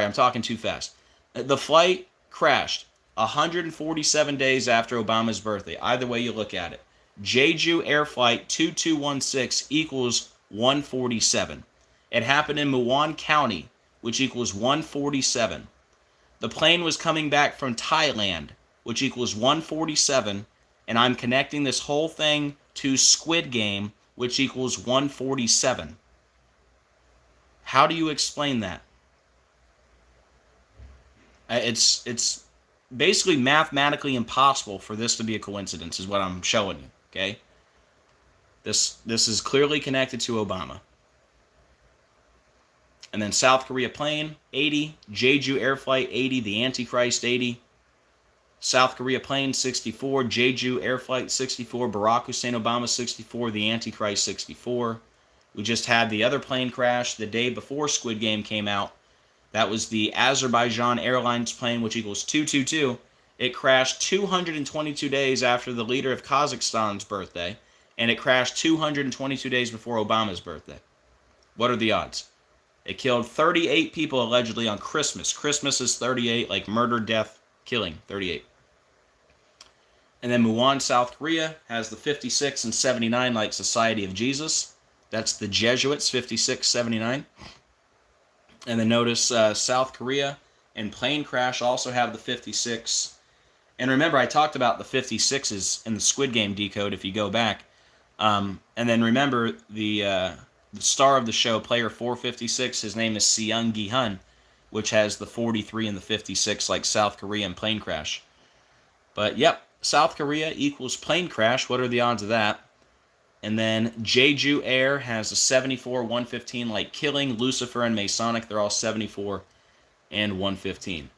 I'm talking too fast. The flight crashed 147 days after Obama's birthday. Either way you look at it. Jeju Air Flight 2216 equals 147. It happened in Muwon County, which equals 147. The plane was coming back from Thailand, which equals 147. And I'm connecting this whole thing to Squid Game, which equals 147. How do you explain that? It's basically mathematically impossible for this to be a coincidence, is what I'm showing you, okay? This is clearly connected to Obama. And then South Korea plane, 80. Jeju Air Flight, 80. The Antichrist, 80. South Korea plane, 64. Jeju Air Flight, 64. Barack Hussein Obama, 64. The Antichrist, 64. We just had the other plane crash the day before Squid Game came out. That was the Azerbaijan Airlines plane, which equals 222. It crashed 222 days after the leader of Kazakhstan's birthday, and it crashed 222 days before Obama's birthday. What are the odds? It killed 38 people allegedly on Christmas. Christmas is 38, like murder, death, killing, 38. And then Muwon, South Korea, has the 56 and 79, like Society of Jesus. That's the Jesuits, 5679. And then notice South Korea and plane crash also have the 56. And remember, I talked about the 56s in the Squid Game decode if you go back. And then remember, the star of the show, player 456, his name is Seung Gi-hun, which has the 43 and the 56 like South Korea and plane crash. But yep, South Korea equals plane crash. What are the odds of that? And then Jeju Air has a 74, 115 like Killing, Lucifer, and Masonic. They're all 74 and 115.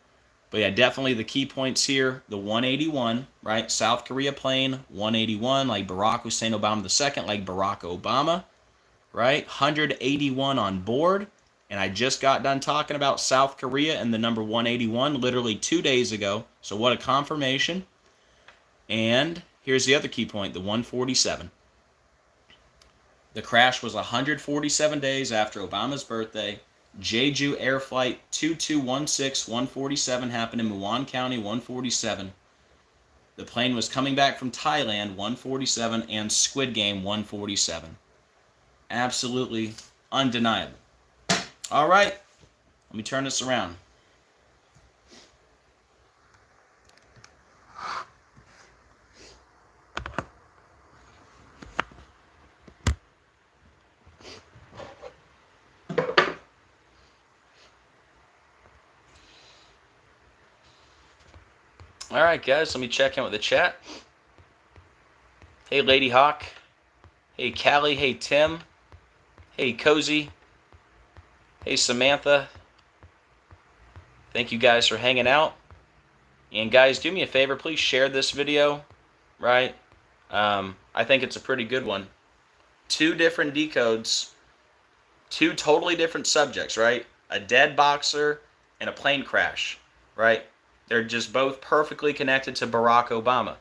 But yeah, definitely the key points here, the 181, right? South Korea plane, 181, like Barack Hussein Obama II, like Barack Obama, right? 181 on board. And I just got done talking about South Korea and the number 181 literally 2 days ago. So what a confirmation. And here's the other key point, the 147. The crash was 147 days after Obama's birthday. Jeju Air Flight 2216 147 happened in Muan County, 147. The plane was coming back from Thailand, 147, and Squid Game, 147. Absolutely undeniable. All right, let me turn this around. All right, guys, let me check in with the chat. Hey, Lady Hawk. Hey, Callie. Hey, Tim. Hey, Cozy. Hey, Samantha. Thank you guys for hanging out. And guys, do me a favor, please share this video, right? I think it's a pretty good one. 2 different decodes, 2 totally different subjects, right? A dead boxer and a plane crash, right? They're just both perfectly connected to Barack Obama.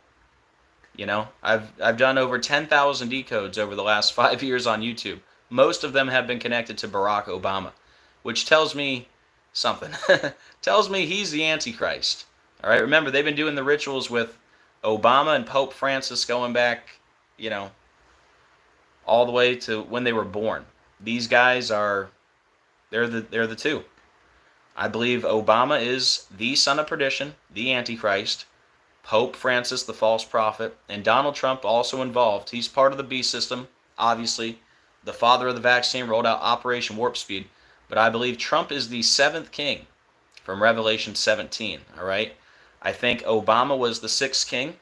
You know, I've done over 10,000 decodes over the last 5 years on YouTube. Most of them have been connected to Barack Obama, which tells me something. Tells me he's the Antichrist. All right, remember, they've been doing the rituals with Obama and Pope Francis going back, you know, all the way to when they were born. These guys are, they're the two. I believe Obama is the son of perdition, the Antichrist, Pope Francis, the false prophet, and Donald Trump also involved. He's part of the beast system, obviously. The father of the vaccine rolled out Operation Warp Speed. But I believe Trump is the 7th king from Revelation 17, all right? I think Obama was the 6th king.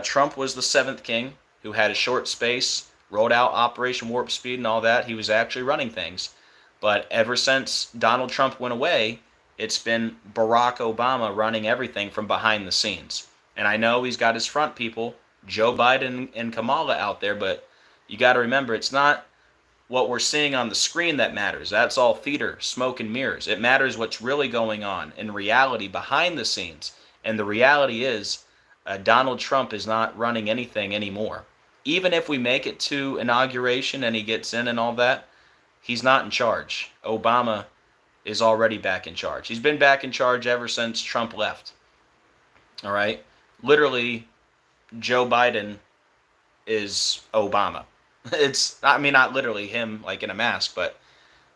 Trump was the 7th king who had a short space, rolled out Operation Warp Speed and all that. He was actually running things. But ever since Donald Trump went away, it's been Barack Obama running everything from behind the scenes. And I know he's got his front people, Joe Biden and Kamala out there, but you got to remember, it's not what we're seeing on the screen that matters. That's all theater, smoke and mirrors. It matters what's really going on in reality behind the scenes. And the reality is Donald Trump is not running anything anymore. Even if we make it to inauguration and he gets in and all that, he's not in charge. Obama is already back in charge. He's been back in charge ever since Trump left. All right? Literally, Joe Biden is Obama. It's, I mean, not literally him like in a mask, but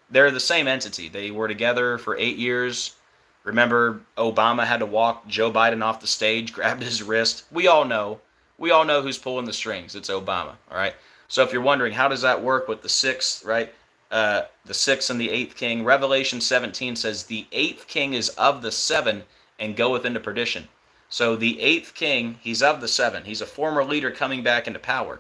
they're the same entity. They were together for 8 years. Remember, Obama had to walk Joe Biden off the stage, grabbed his wrist. We all know who's pulling the strings. It's Obama, all right? So if you're wondering, how does that work with the 6th, right? The 6th and the 8th king. Revelation 17 says the 8th king is of the 7 and goeth into perdition. So the 8th king, he's of the 7. He's a former leader coming back into power.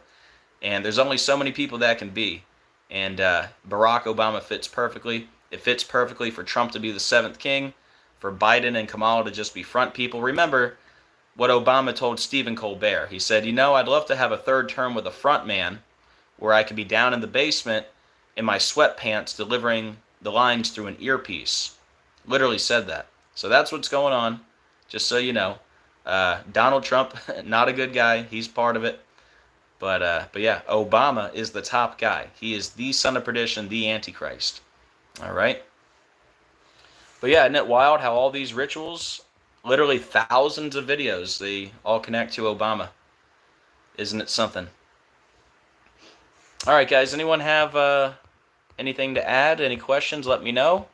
And there's only so many people that can be. And Barack Obama fits perfectly. It fits perfectly for Trump to be the 7th king, for Biden and Kamala to just be front people. Remember what Obama told Stephen Colbert. He said, you know, I'd love to have a 3rd term with a front man where I could be down in the basement in my sweatpants delivering the lines through an earpiece. Literally said that. So that's what's going on, just so you know. Donald Trump, not a good guy. He's part of it. But yeah, Obama is the top guy. He is the son of perdition, the Antichrist. All right? But yeah, isn't it wild how all these rituals, literally thousands of videos, they all connect to Obama? Isn't it something? All right, guys, anyone have anything to add? Any questions? Let me know.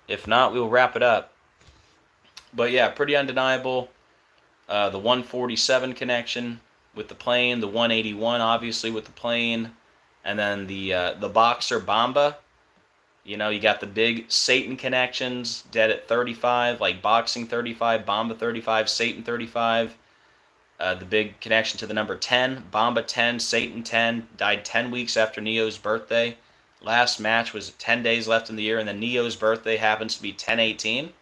If not, we'll wrap it up. But yeah, pretty undeniable. The 147 connection with the plane, the 181 obviously with the plane, and then the boxer Bamba. You know, you got the big Satan connections, dead at 35, like Boxing 35, Bamba 35, Satan 35. The big connection to the number 10, Bamba 10, Satan 10, died 10 weeks after Neo's birthday. Last match was 10 days left in the year, and then Neo's birthday happens to be 10/18,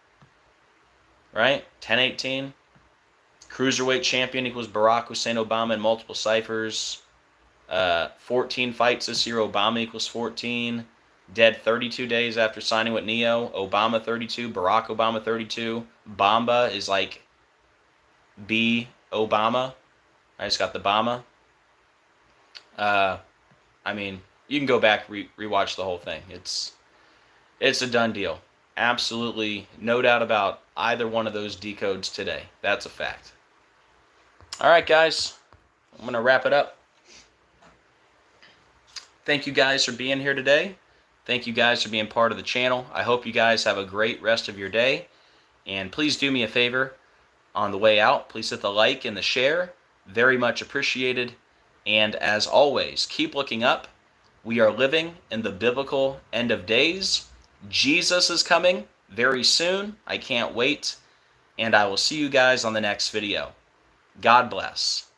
right? 10/18. Cruiserweight champion equals Barack Hussein Obama in multiple ciphers. 14 fights this year, Obama equals 14. Dead 32 days after signing with Neo. Obama 32, Barack Obama 32. Bamba is like B Obama. I just got the Bama. I mean, you can go back, rewatch the whole thing. It's a done deal. Absolutely no doubt about either one of those decodes today. That's a fact. All right, guys. I'm going to wrap it up. Thank you guys for being here today. Thank you guys for being part of the channel. I hope you guys have a great rest of your day. And please do me a favor on the way out. Please hit the like and the share. Very much appreciated. And as always, keep looking up. We are living in the biblical end of days. Jesus is coming very soon. I can't wait. And I will see you guys on the next video. God bless.